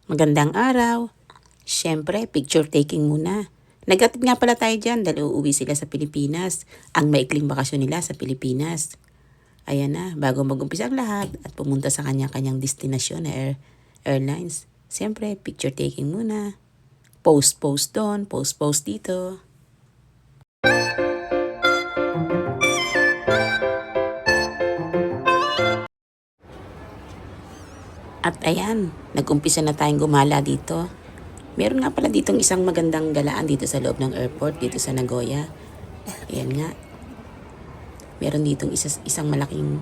Magandang araw. Siyempre, picture taking muna. Nag-atid nga pala tayo dyan dahil uuwi sila sa Pilipinas. Ang maikling bakasyon nila sa Pilipinas. Ayan na, bago mag-umpisa ang lahat at pumunta sa kanya-kanyang destinasyon na airlines. Siyempre, picture taking muna. Post-post doon, post-post dito. At ayan, nag-umpisa na tayong gumala dito. Meron nga pala ditong isang magandang galaan dito sa loob ng airport, dito sa Nagoya. Ayan nga. Meron ditong isang malaking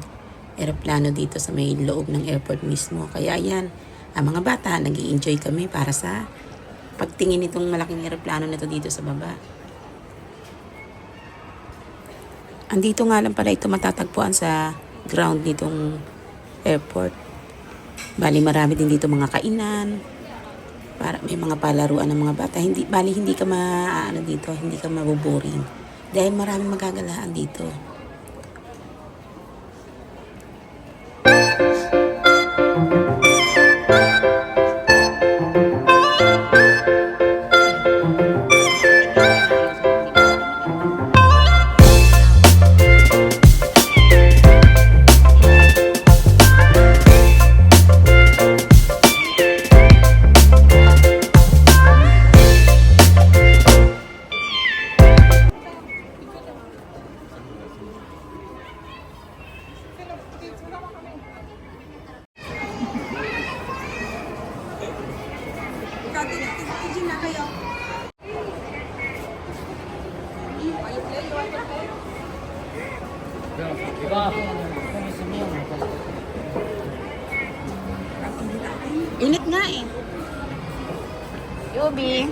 eroplano dito sa may loob ng airport mismo. Kaya ayan, ang mga bata, nag-i-enjoy kami para sa pagtingin nitong malaking eroplano na to dito sa baba. Andito nga lang pala ito matatagpuan sa ground nitong airport. Bali marami din dito mga kainan. Para may mga palaruan ng mga bata. Hindi ka hindi ka maboboring. Dahil maraming magagalaan dito. Init nga eh. Yubi.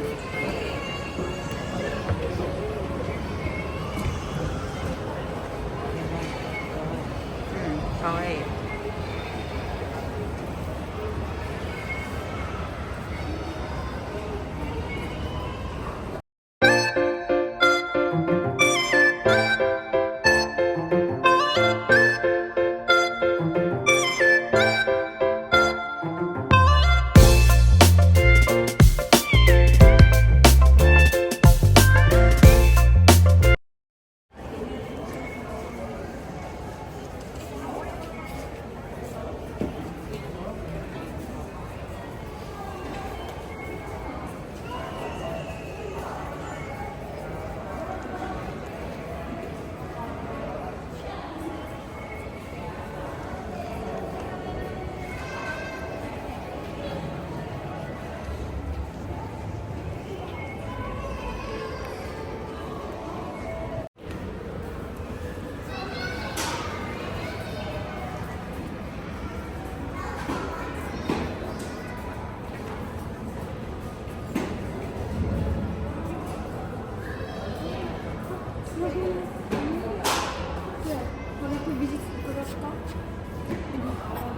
Okay.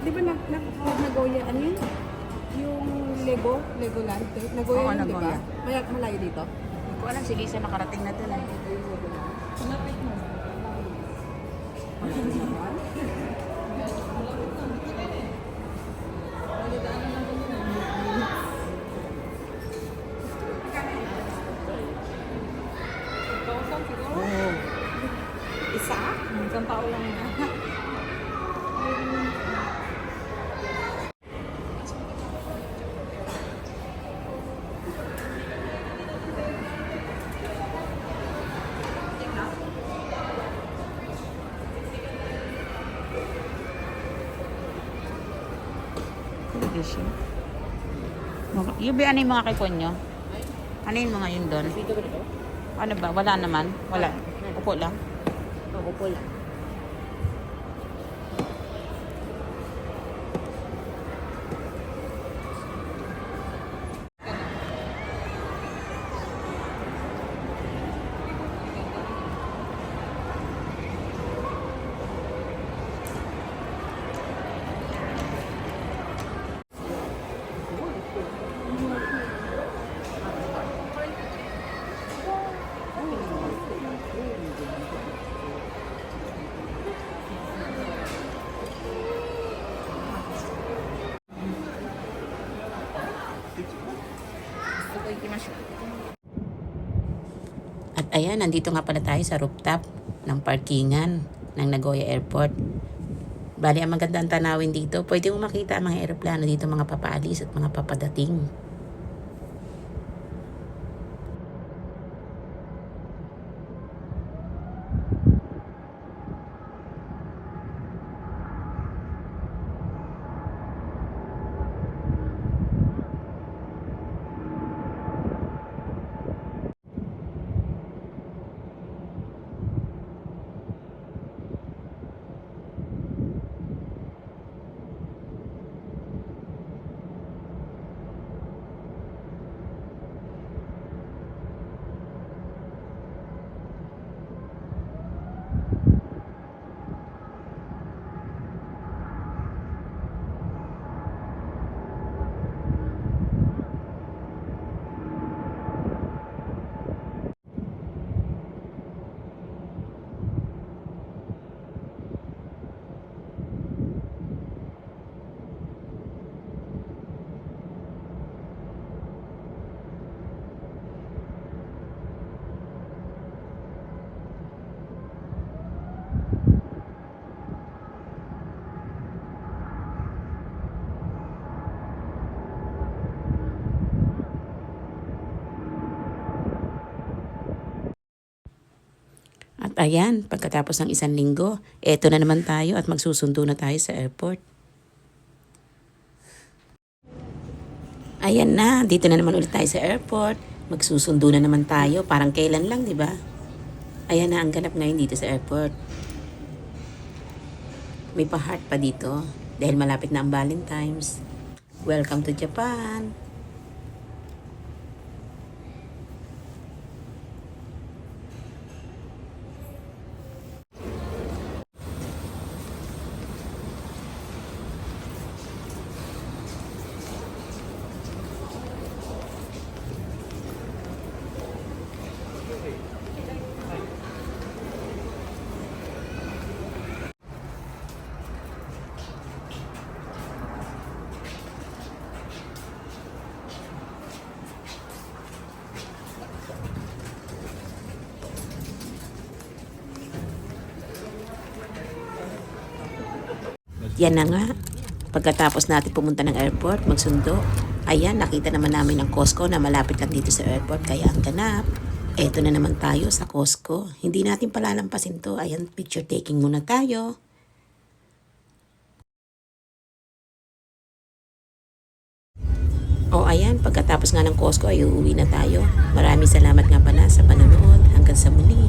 Di ba Nagoya, ano yun? Yung Legoland? Nagoya Oo, yun, di ba? Nagoya. Malayo dito? Hindi ko alam, sige sa nakarating na doon. Malapit mo. Oo. Isa? Isang tao lang na. Yubi, ano yung mga kipon nyo? Ano yung mga yun doon? Ano ba? Wala naman? Wala. Upo lang? Upo lang. 行きましょう。 At ayan, nandito nga pala tayo sa rooftop ng parkingan ng Nagoya Airport. Bali, ang magandang tanawin dito, pwede mo makita ang mga eroplano dito, mga papaalis at mga papadating. At ayan, pagkatapos ng 1 linggo, eto na naman tayo at magsusundo na tayo sa airport. Ayan na, dito na naman ulit tayo sa airport. Magsusundo na naman tayo, parang kailan lang, di ba? Ayan na ang ganap ngayon dito sa airport. May pa-heart pa dito dahil malapit na ang Valentine's. Welcome to Japan! Yan na nga. Pagkatapos natin pumunta ng airport, magsundo. Ayan, nakita naman namin ang Costco na malapit lang dito sa airport. Kaya ang ganap. Eto na naman tayo sa Costco. Hindi natin palalampasin to. Ayan, picture taking muna tayo. O ayan, pagkatapos nga ng Costco ay uuwi na tayo. Maraming salamat nga pala sa panonood. Hanggang sa muli.